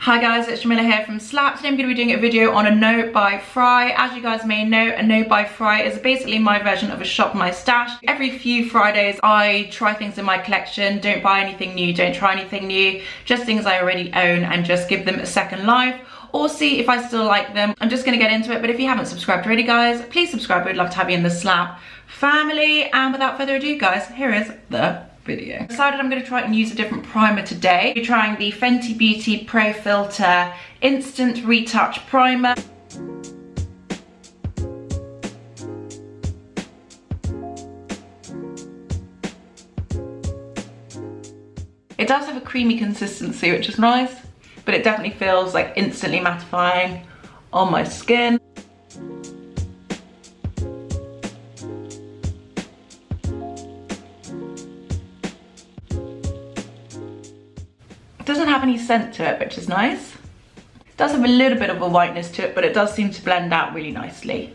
Hi guys, it's Jamila here from Slap. Today I'm going to be doing a video on a No Buy Fri. As you guys may know, a No Buy Fri is basically my version of a Shop My Stash. Every few Fridays I try things in my collection, don't buy anything new, don't try anything new, just things I already own and just give them a second life or see if I still like them. I'm just going to get into it, but if you haven't subscribed already guys, please subscribe. We'd love to have you in the Slap family. And without further ado guys, here is the video. I decided I'm going to try and use a different primer today. We're trying the Fenty Beauty Pro Filter Instant Retouch Primer. It does have a creamy consistency, which is nice, but it definitely feels like instantly mattifying on my skin. It doesn't have any scent to it, which is nice. It does have a little bit of a whiteness to it, but it does seem to blend out really nicely.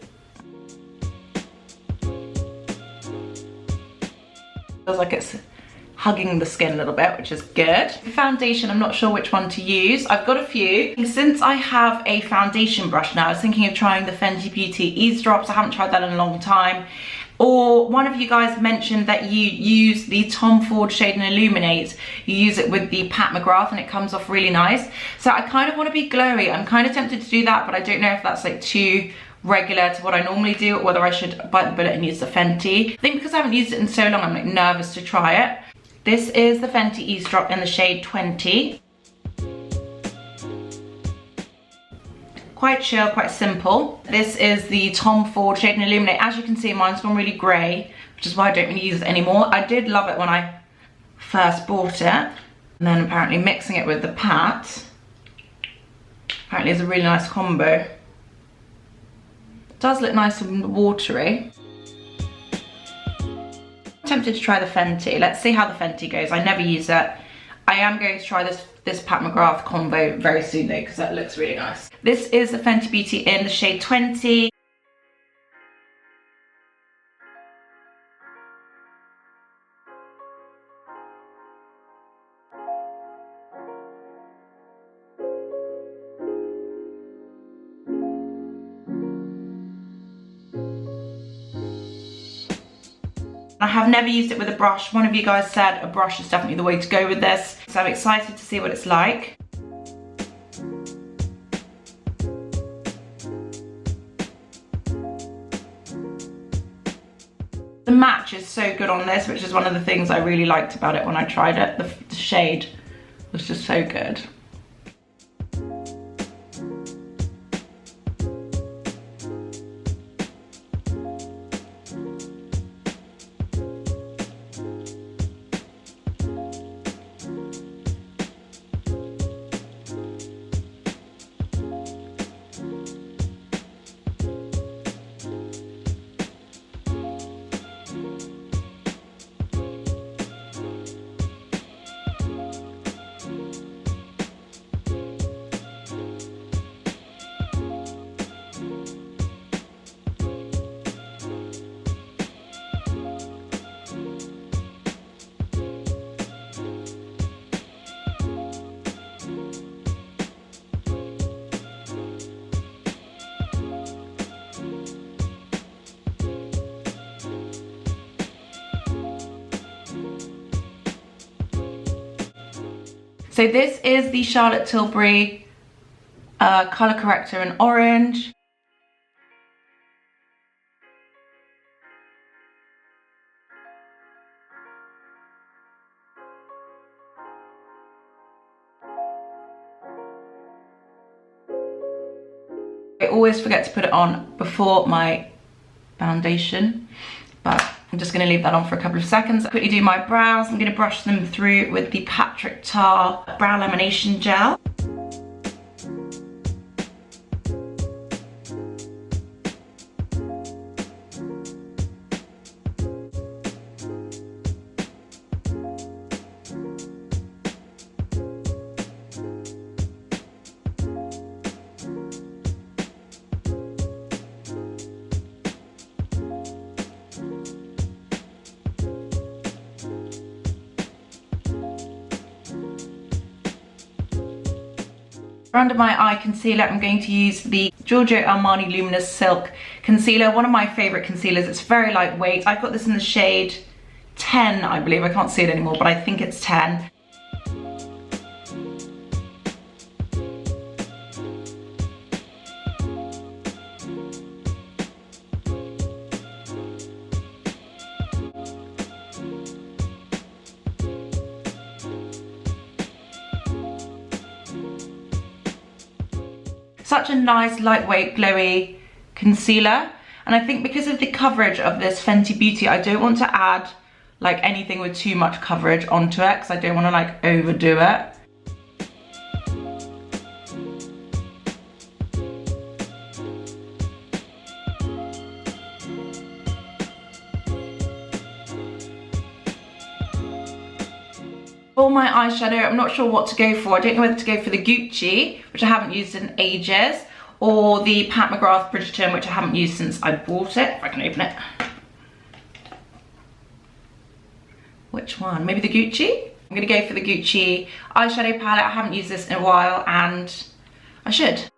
Feels like it's hugging the skin a little bit, which is good. For foundation, I'm not sure which one to use. I've got a few. Since I have a foundation brush now, I was thinking of trying the Fenty Beauty Ease Drops. I haven't tried that in a long time. Or one of you guys mentioned that you use the Tom Ford Shade and Illuminate. You use it with the Pat McGrath and it comes off really nice. So I kind of want to be glowy. I'm kind of tempted to do that, but I don't know if that's like too regular to what I normally do, or whether I should bite the bullet and use the Fenty. I think because I haven't used it in so long, I'm like nervous to try it. This is the Fenty Ease Drop in the shade 20. Quite chill, quite simple. This is the Tom Ford Shade and Illuminate. As you can see, mine's gone really grey, which is why I don't really use it anymore. I did love it when I first bought it. And then apparently mixing it with the Pat, apparently is a really nice combo. It does look nice and watery. I'm tempted to try the Fenty. Let's see how the Fenty goes. I never use it. I am going to try this Pat McGrath combo very soon though, because that looks really nice. This is the Fenty Beauty in the shade 20. I have never used it with a brush. One of you guys said a brush is definitely the way to go with this. So I'm excited to see what it's like. The match is so good on this, which is one of the things I really liked about it when I tried it. The shade was just so good. So this is the Charlotte Tilbury colour corrector in orange. I always forget to put it on before my foundation, but I'm just going to leave that on for a couple of seconds. Quickly do my brows. I'm going to brush them through with the Patrick Tar Brow Lamination Gel. For under my eye concealer, I'm going to use the Giorgio Armani Luminous Silk Concealer, one of my favourite concealers. It's very lightweight. I've got this in the shade 10, I believe. I can't see it anymore, but I think it's 10. Such a nice, lightweight, glowy concealer. And I think because of the coverage of this Fenty Beauty, I don't want to add like anything with too much coverage onto it because I don't want to like overdo it. For my eyeshadow, I'm not sure what to go for. I don't know whether to go for the Gucci, which I haven't used in ages, or the Pat McGrath Bridgerton, which I haven't used since I bought it. If I can open it. Which one? Maybe the Gucci? I'm gonna go for the Gucci eyeshadow palette. I haven't used this in a while and I should.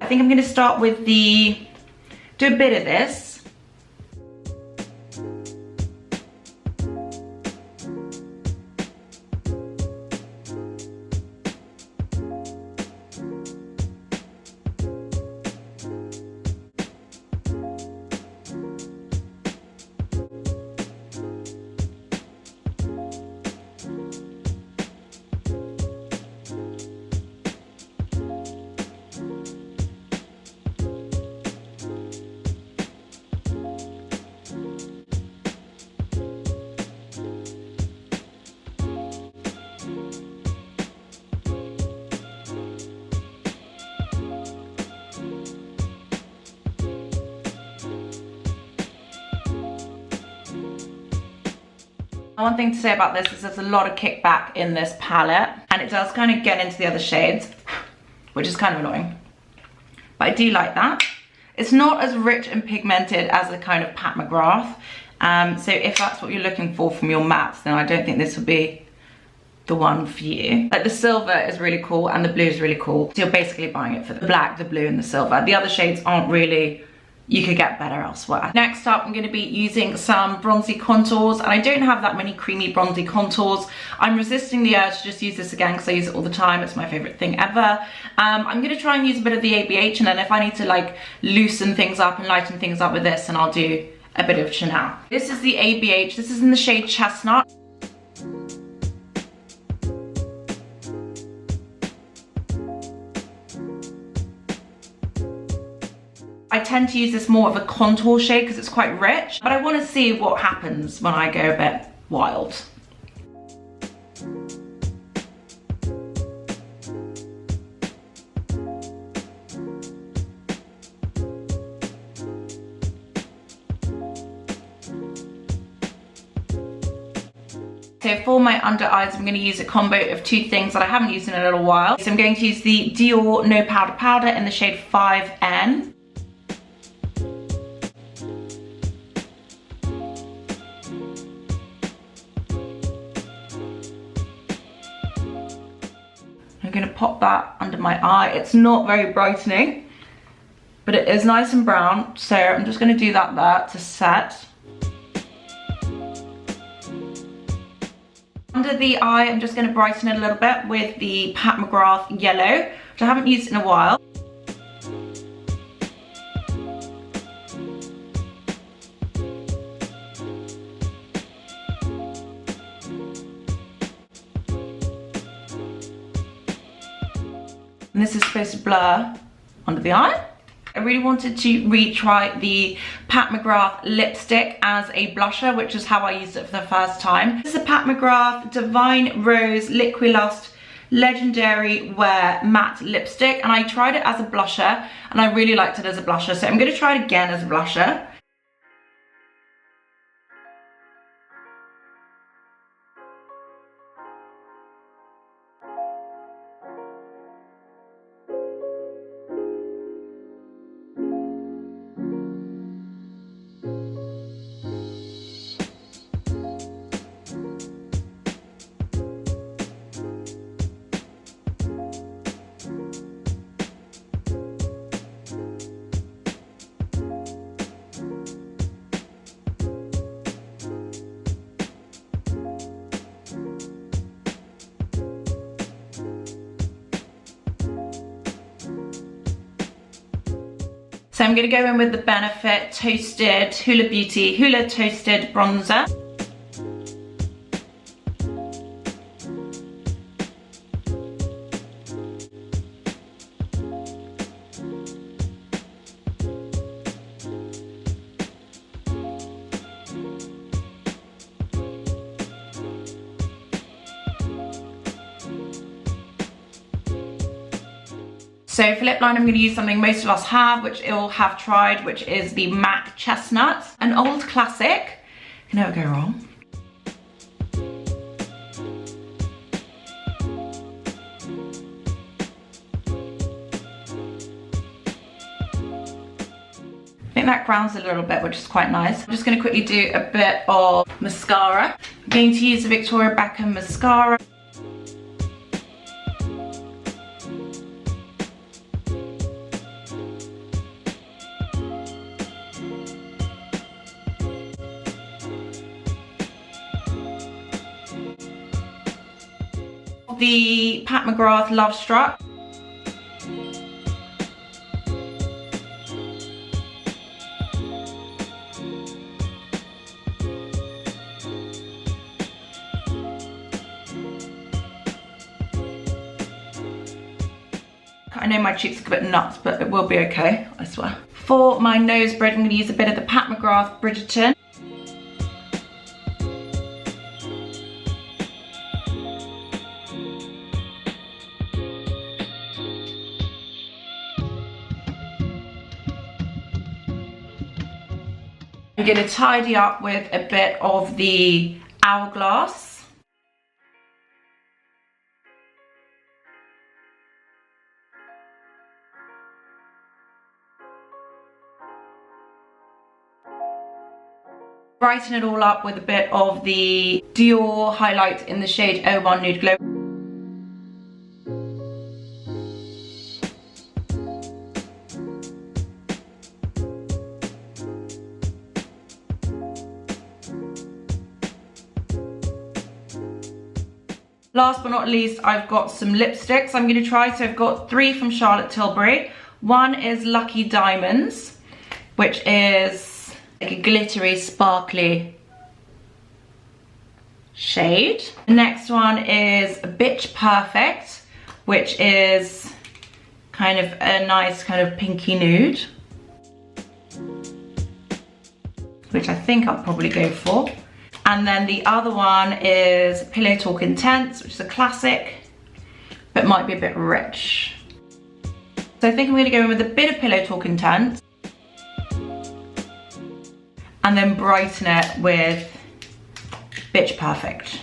I think I'm going to start with do a bit of this. One thing to say about this is there's a lot of kickback in this palette and it does kind of get into the other shades, which is kind of annoying. But I do like that. It's not as rich and pigmented as a kind of Pat McGrath. So if that's what you're looking for from your mattes, then I don't think this would be the one for you. Like the silver is really cool and the blue is really cool. So you're basically buying it for the black, the blue and the silver. The other shades aren't really, you could get better elsewhere. Next up, I'm going to be using some bronzy contours, and I don't have that many creamy bronzy contours. I'm resisting the urge to just use this again because I use it all the time. It's my favorite thing ever. I'm going to try and use a bit of the ABH, and then if I need to like loosen things up and lighten things up with this, then I'll do a bit of Chanel. This is the ABH. This is in the shade Chestnut. I tend to use this more of a contour shade because it's quite rich, but I want to see what happens when I go a bit wild. So for my under eyes, I'm going to use a combo of two things that I haven't used in a little while. So I'm going to use the Dior No Powder Powder in the shade 5N. I'm going to pop that under my eye. It's not very brightening, but it is nice and brown. So I'm just going to do that there to set. Under the eye, I'm just going to brighten it a little bit with the Pat McGrath Yellow, which I haven't used in a while. And this is supposed to blur under the eye. I really wanted to retry the Pat McGrath lipstick as a blusher, which is how I used it for the first time. This is a Pat McGrath Divine Rose Liquilust Legendary Wear Matte Lipstick, and I tried it as a blusher, and I really liked it as a blusher, so I'm going to try it again as a blusher. So I'm going to go in with the Benefit Toasted Hula Beauty Hula Toasted Bronzer. So for lip line, I'm going to use something most of us have, which you'll have tried, which is the MAC Chestnut, an old classic. Can never go wrong. I think that grounds a little bit, which is quite nice. I'm just going to quickly do a bit of mascara. I'm going to use the Victoria Beckham mascara. The Pat McGrath Love Struck. I know my cheeks look a bit nuts, but it will be okay, I swear. For my nose bridge, I'm going to use a bit of the Pat McGrath Bridgerton. I'm going to tidy up with a bit of the Hourglass. Brighten it all up with a bit of the Dior highlight in the shade 01 Nude Glow. Last but not least, I've got some lipsticks I'm going to try. So I've got 3 from Charlotte Tilbury. One is Lucky Diamonds, which is like a glittery, sparkly shade. The next one is Bitch Perfect, which is kind of a nice kind of pinky nude, which I think I'll probably go for. And then the other one is Pillow Talk Intense, which is a classic, but might be a bit rich. So I think I'm going to go in with a bit of Pillow Talk Intense, and then brighten it with Bitch Perfect.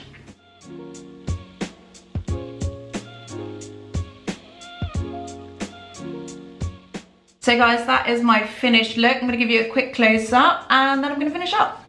So guys, that is my finished look. I'm going to give you a quick close up, and then I'm going to finish up.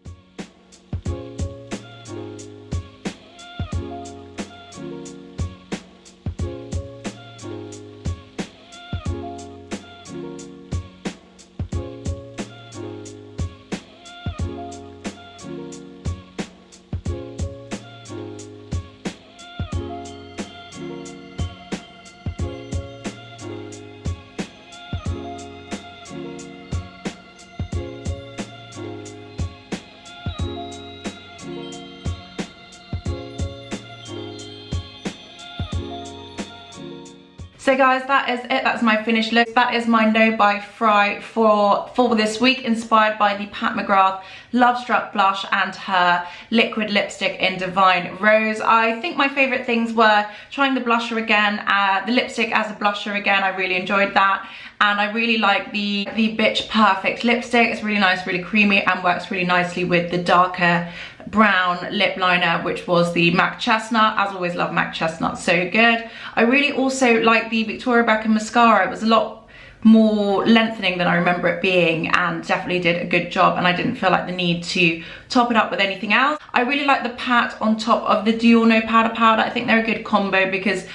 So guys, that is it. That's my finished look. That is my No Buy Fri for this week, inspired by the Pat McGrath Love Struck blush and her liquid lipstick in Divine Rose. I think my favourite things were trying the blusher again, the lipstick as a blusher again. I really enjoyed that. And I really like the Bitch Perfect lipstick. It's really nice, really creamy, and works really nicely with the darker brown lip liner, which was the MAC Chestnut. As always, love MAC Chestnut, so good. I really also like the Victoria Beckham mascara. It was a lot more lengthening than I remember it being, and definitely did a good job, and I didn't feel like the need to top it up with anything else. I really like the pat on top of the Dior No Powder. I think they're a good combo because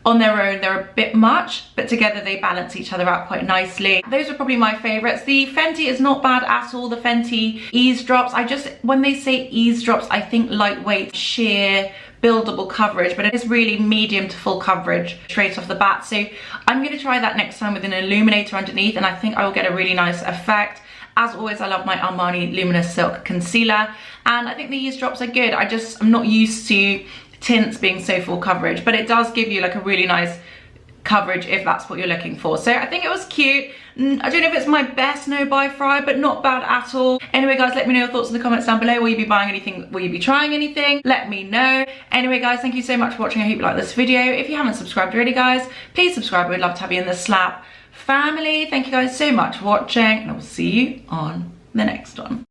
on their own they're a bit much, but together they balance each other out quite nicely. Those are probably my favourites. The Fenty is not bad at all, the Fenty Eavesdrops. When they say eavesdrops, I think lightweight, sheer buildable coverage, but it is really medium to full coverage straight off the bat. So I'm going to try that next time with an illuminator underneath, and I think I will get a really nice effect. As always, I love my Armani Luminous Silk Concealer, and I think these drops are good. I'm not used to tints being so full coverage, but it does give you like a really nice coverage if that's what you're looking for. So I think it was cute. I don't know if it's my best No Buy Fri, but not bad at all. Anyway guys, let me know your thoughts in the comments down below. Will you be buying anything? Will you be trying anything? Let me know. Anyway guys, thank you so much for watching. I hope you like this video. If you haven't subscribed already guys, please subscribe. We'd love to have you in the Slap family. Thank you guys so much for watching, and I will see you on the next one.